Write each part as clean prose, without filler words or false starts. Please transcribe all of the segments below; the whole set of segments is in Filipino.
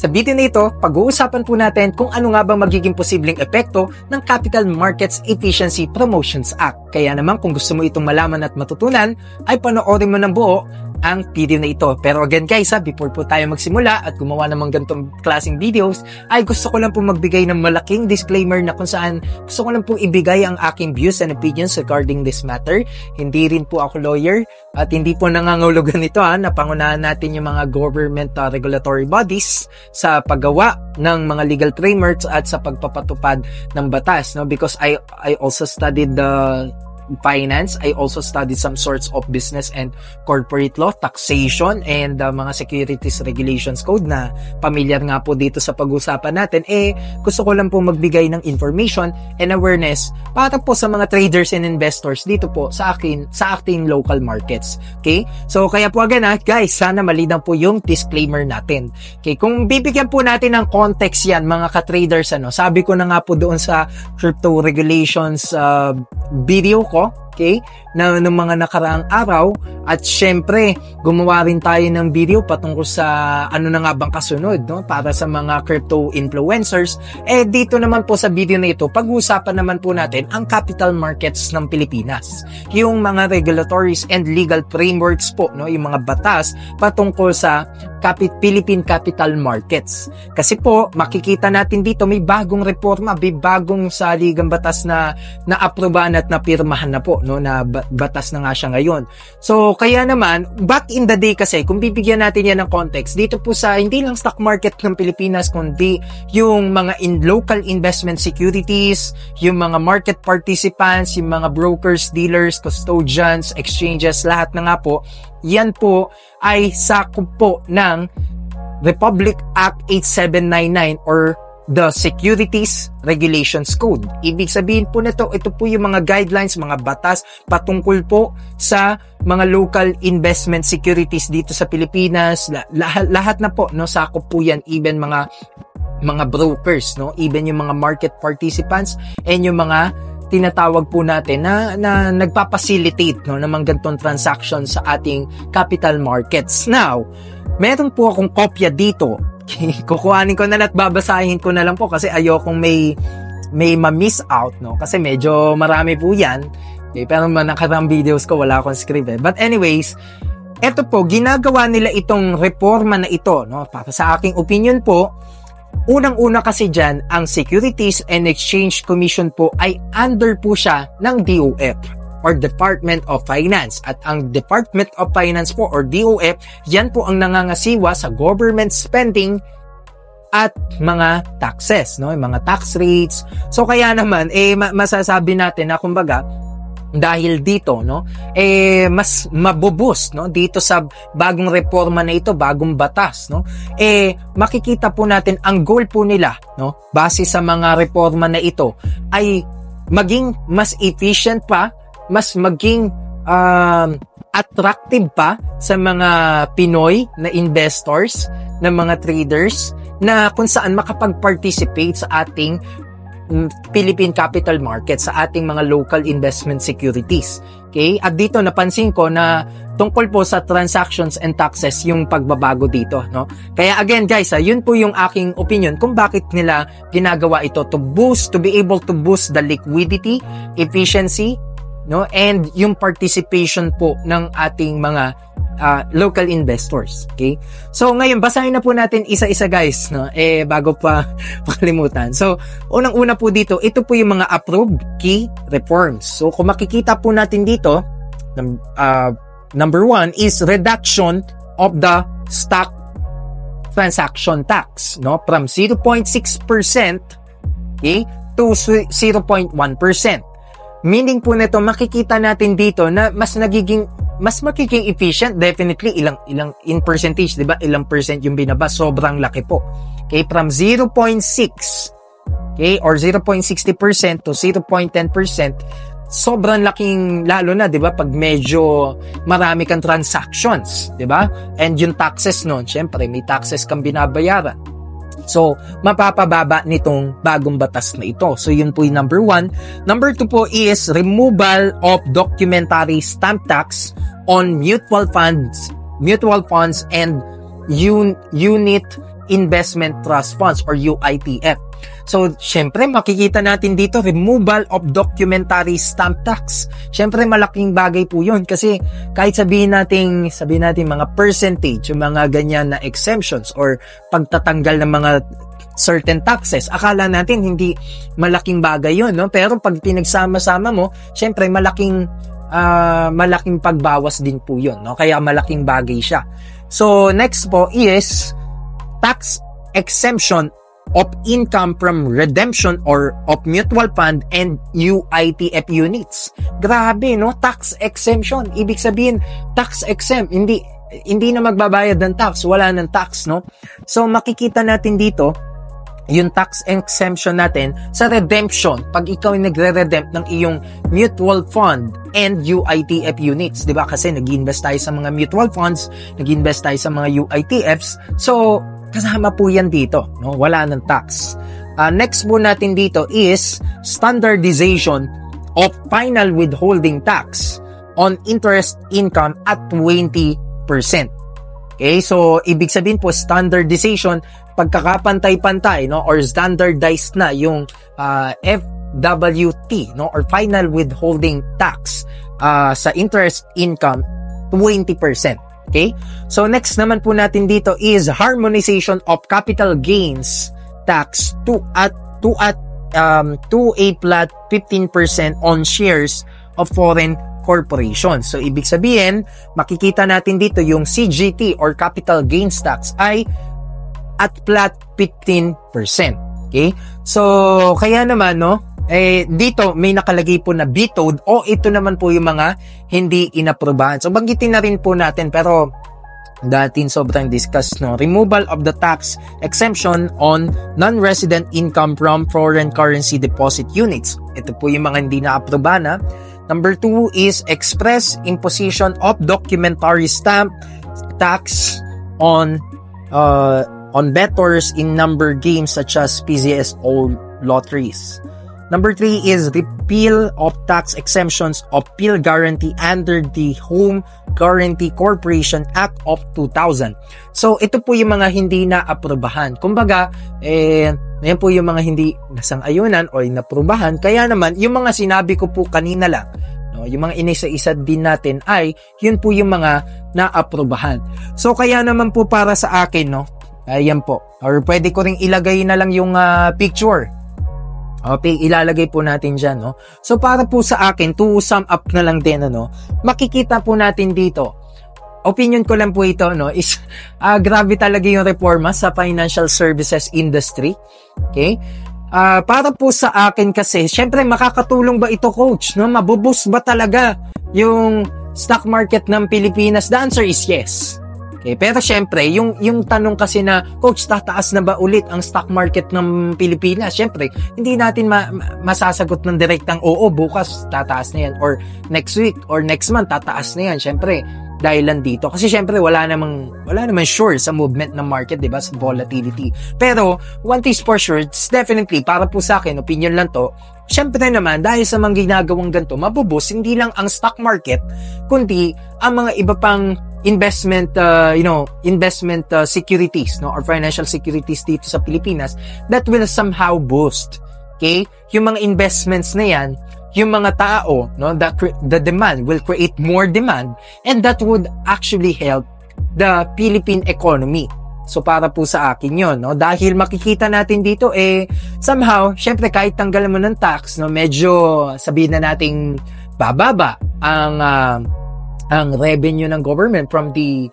Sa video na ito, pag-uusapan po natin kung ano nga bang magiging posibleng epekto ng Capital Markets Efficiency Promotions Act. Kaya naman kung gusto mo itong malaman at matutunan, ay panoorin mo ng buo ang video na ito. Pero again guys, before po tayo magsimula at gumawa ng mga ganitong klaseng videos, ay gusto ko lang po magbigay ng malaking disclaimer na kung saan gusto ko lang po ibigay ang aking views and opinions regarding this matter. Hindi rin po ako lawyer at hindi po nangangahulugan nito na pangunahan natin yung mga government regulatory bodies sa paggawa ng mga legal frameworks at sa pagpapatupad ng batas, no? Because I also studied the finance. I also studied some sorts of business and corporate law, taxation, and mga securities regulations code na pamilyar nga po dito sa pag-usapan natin. Gusto ko lang po magbigay ng information and awareness para po sa mga traders and investors dito po sa ating local markets. Okay? So, kaya po again guys, sana malinaw po yung disclaimer natin. Okay? Kung bibigyan po natin ng context yan, mga ka-traders, sabi ko na nga po doon sa crypto regulations video ko, okay, na ng mga nakaraang araw, at syempre gumawa rin tayo ng video patungkol sa ano na nga bang kasunod, no, para sa mga crypto influencers. Dito naman po sa video na ito, pag-uusapan naman po natin ang capital markets ng Pilipinas, yung mga regulatories and legal frameworks po, no, yung mga batas patungkol sa Philippine capital markets. Kasi po makikita natin dito may bagong reforma, may bagong saligang batas na naaprubahan at napirmahan na po, no, na batas na nga siya ngayon. So kaya naman back in the day kasi, kung bibigyan natin yan ng context dito po sa hindi lang stock market ng Pilipinas, kundi yung mga local investment securities, yung mga market participants, yung mga brokers, dealers, custodians, exchanges, lahat na nga po, yan po ay sakop po ng Republic Act 8799 or the Securities Regulations Code. Ibig sabihin po nito, ito po yung mga guidelines, mga batas patungkol po sa mga local investment securities dito sa Pilipinas. Lahat na po, no, sakop po yan, even mga brokers, no, even yung mga market participants and yung mga tinatawag po natin na nagpapacilitate, no, ng mga ganitong transactions sa ating capital markets. Now, meron po akong kopya dito. Kukuhanin ko na lang at babasahin ko na lang po kasi ayokong may ma-miss out, no, kasi medyo marami po yan. Okay, pero nakarang videos ko wala akong script. But anyways, eto po, ginagawa nila itong reforma na ito, no, para sa aking opinion po. Unang-una kasi dyan, ang Securities and Exchange Commission po ay under po siya ng DOF or Department of Finance. At ang Department of Finance po or DOF, yan po ang nangangasiwa sa government spending at mga taxes, no? Mga tax rates. So kaya naman, masasabi natin na kumbaga, dahil dito, no, mas mabuboost, no, dito sa bagong reforma na ito, bagong batas, no, makikita po natin ang goal po nila, no, base sa mga reforma na ito ay maging mas efficient pa, mas maging attractive pa sa mga Pinoy na investors, na mga traders, na kung saan makapag-participate sa ating Philippine capital market, sa ating mga local investment securities. Okay? At dito napansin ko na tungkol po sa transactions and taxes yung pagbabago dito, no? Kaya again guys, yun po yung aking opinion kung bakit nila ginagawa ito, to be able to boost the liquidity, efficiency, no, and yung participation po ng ating mga local investors. Okay? So ngayon basahin na po natin isa-isa guys, no, bago pa makalimutan. So unang-una po dito, ito po yung mga approved key reforms. So kung makikita po natin dito, number 1 is reduction of the stock transaction tax, no, from 0.6%, okay, to 0.1%. Meaning po nito, makikita natin dito na mas magiging efficient, definitely ilang in percentage, 'di ba? Ilang percent yung binaba, sobrang laki po. Okay, from 0.6, okay, or 0.60% to 0.10%, sobrang laking, lalo na 'di ba pag medyo marami kang transactions, 'di ba? And yung taxes noon, syempre may taxes kang binabayaran. So, mapapababa nitong bagong batas na ito. So, yun po yung number 1. Number 2 po is removal of documentary stamp tax on mutual funds and unit Investment Trust Funds or UITF. So, syempre, makikita natin dito, removal of documentary stamp tax. Syempre, malaking bagay po yun kasi kahit sabihin natin mga percentage, yung mga ganyan na exemptions or pagtatanggal ng mga certain taxes, akala natin hindi malaking bagay yun, no? Pero pag pinagsama-sama mo, syempre, malaking pagbawas din po yun, no? Kaya malaking bagay siya. So, next po is tax exemption of income from redemption or of mutual fund and UITF units. Grabe, no? Tax exemption. Ibig sabihin, tax exempt. Hindi na magbabayad ng tax. Wala ng tax, no? So, makikita natin dito, yung tax exemption natin sa redemption. Pag ikaw ay nagre-redempt ng iyong mutual fund and UITF units. Diba? Kasi nag-invest tayo sa mga mutual funds, nag-invest tayo sa mga UITFs. So, kasama po yan dito, no? Wala ng tax. Next po natin dito is standardization of final withholding tax on interest income at 20%. Okay, so ibig sabihin po standardization, pagkakapantay-pantay, no, or standardized na yung FWT, no, or final withholding tax sa interest income 20%. Okay? So next naman po natin dito is harmonization of capital gains tax to a flat 15% on shares of foreign corporations. So ibig sabihin, makikita natin dito yung CGT or capital gains tax ay at flat 15%. Okay? So kaya naman, no, dito may nakalagay po na vetoed o ito naman po yung mga hindi inaprubahan. So banggitin na rin po natin pero datin sobrang discuss, no. Removal of the tax exemption on non-resident income from foreign currency deposit units. Ito po yung mga hindi na-aprobahan, na. Number 2 is express imposition of documentary stamp tax on bettors in number games such as PCSO lotteries. Number 3 is repeal of tax exemptions of PIL guarantee under the Home Guarantee Corporation Act of 2000. So, ito po yung mga hindi na-aprobahan. Kumbaga, yan po yung mga hindi nasang-ayunan o inaprubahan. Kaya naman, yung mga sinabi ko po kanina lang, no, yung mga inisa-isa din natin ay, yun po yung mga na-aprobahan. So, kaya naman po para sa akin, no, ayan po. Or pwede ko ring ilagay na lang yung picture. Okay, ilalagay po natin dyan, no? So, para po sa akin, to sum up na lang din, ano, makikita po natin dito, opinion ko lang po ito, no, is, grabe talaga yung reforma sa financial services industry. Okay? Para po sa akin kasi, syempre, makakatulong ba ito, coach, no? Mabuboost ba talaga yung stock market ng Pilipinas? The answer is yes. Okay, pero syempre, yung tanong kasi na, coach, tataas na ba ulit ang stock market ng Pilipinas? Syempre, hindi natin masasagot ng direktang, oo, bukas tataas na yan, or next week, or next month, tataas na yan. Syempre, dahilan dito. Kasi syempre, wala namang sure sa movement ng market, diba? Sa volatility. Pero, one thing's for sure, it's definitely, para po sa akin, opinion lang to, syempre naman, dahil sa mga ginagawang ganito, mabubus, hindi lang ang stock market, kundi ang mga iba pang investment securities, no, or financial securities dito sa Pilipinas that will somehow boost, okay, yung mga investments na yan, yung mga tao, no, the demand will create more demand, and that would actually help the Philippine economy. So para po sa akin yun, no, dahil makikita natin dito somehow, syempre kahit tanggalan mo ng tax, no, medyo sabihin na nating bababa ang revenue ng government from the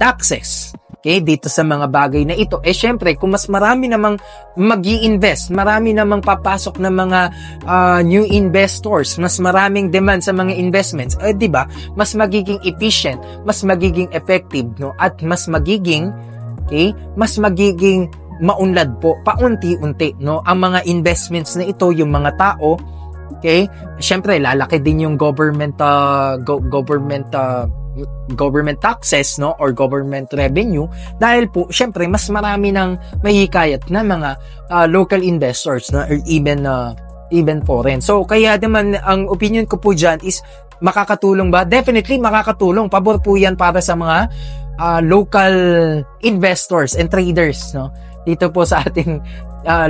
taxes. Okay, dito sa mga bagay na ito. Syempre, kung mas marami namang magi-invest, marami namang papasok ng mga new investors, mas maraming demand sa mga investments, di ba? Mas magiging efficient, mas magiging effective, no? At mas magiging maunlad po paunti-unti, no? Ang mga investments na ito, yung mga tao. Okay? Siyempre, lalaki din yung government taxes, no, or government revenue, dahil po siyempre mas marami ng mahihikayat na mga local investors, no, or even foreign. So kaya naman ang opinion ko po diyan is makakatulong ba? Definitely makakatulong. Pabor po 'yan para sa mga local investors and traders, no? Dito po sa ating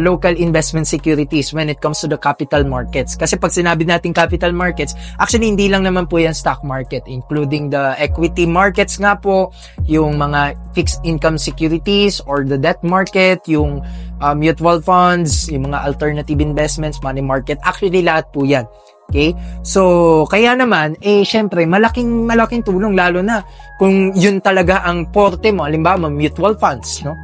local investment securities when it comes to the capital markets. Kasi pag sinabi natin capital markets, actually hindi lang naman po yan stock market, including the equity markets nga po, yung mga fixed income securities or the debt market, yung mutual funds, yung mga alternative investments, money market, actually lahat po yan. Okay? So, kaya naman, syempre, malaking tulong, lalo na kung yun talaga ang porte mo, halimbawa, mutual funds, no?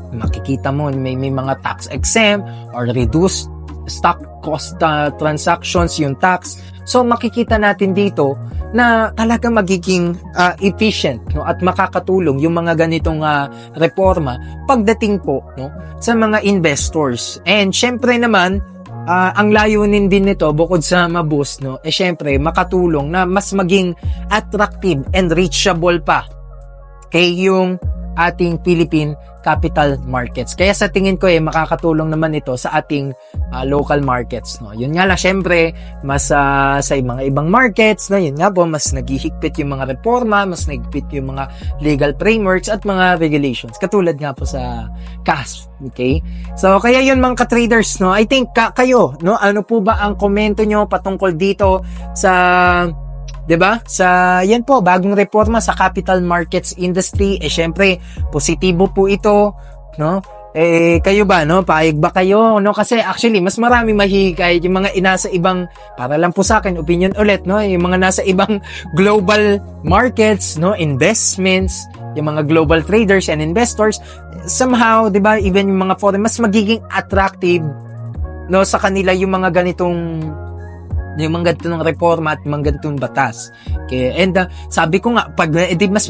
Makikita mo may mga tax exempt or reduced stock cost transactions yung tax. So makikita natin dito na talaga magiging efficient, no, at makakatulong yung mga ganitong reforma pagdating po, no, sa mga investors. And syempre naman ang layunin din nito bukod sa ma-boost, no, syempre makatulong na mas maging attractive and reachable pa kay yung ating Philippine capital markets. Kaya sa tingin ko makakatulong naman ito sa ating local markets, no. Yun nga lang, syempre mas sa mga ibang markets, no, yun nga po, mas naghihigpit yung mga reforma, mas naghihigpit yung mga legal frameworks at mga regulations. Katulad nga po sa CAS. Okay? So kaya yun mga ka-traders, no. I think kayo, no, ano po ba ang komento nyo patungkol dito sa, 'di ba? Sa yan po, bagong reforma sa capital markets industry, syempre positibo po ito, no? Kayo ba, no? Paayag ba kayo, no? Kasi actually mas marami mahihikayat yung mga nasa ibang, para lang po sa akin, opinion ulit, no? Yung mga nasa ibang global markets, no? Investments, yung mga global traders and investors, somehow, 'di ba? Even yung mga foreign, mas magiging attractive, no, sa kanila yung mga ganitong reforma at mga ganitong batas. Okay. And sabi ko nga, pag mas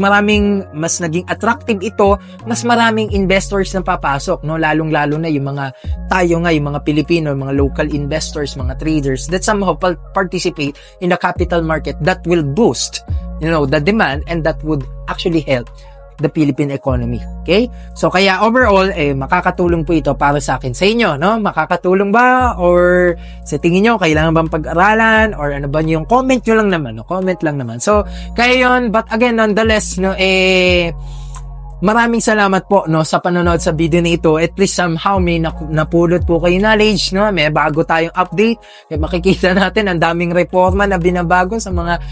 naging attractive ito, mas maraming investors na papasok, no? Lalong-lalo na yung mga tayo nga, yung mga Pilipino, yung mga local investors, mga traders that somehow participate in the capital market that will boost, you know, the demand, and that would actually help the Philippine economy. Okay? So, kaya overall, makakatulong po ito para sa akin. Sa inyo, no? Makakatulong ba? Or sa tingin nyo, kailangan bang pag-aralan? Or ano ba yung comment nyo lang naman, no? Comment lang naman. So, kaya yun. But again, nonetheless, no, maraming salamat po, no, sa panonood sa video na ito. At least somehow may napulot po kayo knowledge, no? May bago tayong update. Makikita natin ang daming reforma na binabago sa mga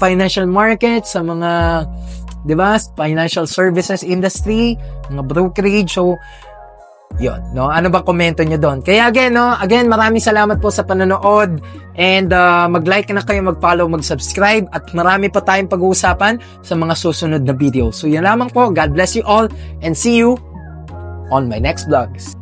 financial markets, sa mga, 'di ba, financial services industry, mga brokerage. So, yun, no? Ano ba komento nyo doon? Kaya again, maraming salamat po sa panonood, and mag-like na kayo, mag-follow, mag-subscribe, at marami pa tayong pag-uusapan sa mga susunod na video. So, yun lamang po. God bless you all, and see you on my next vlogs.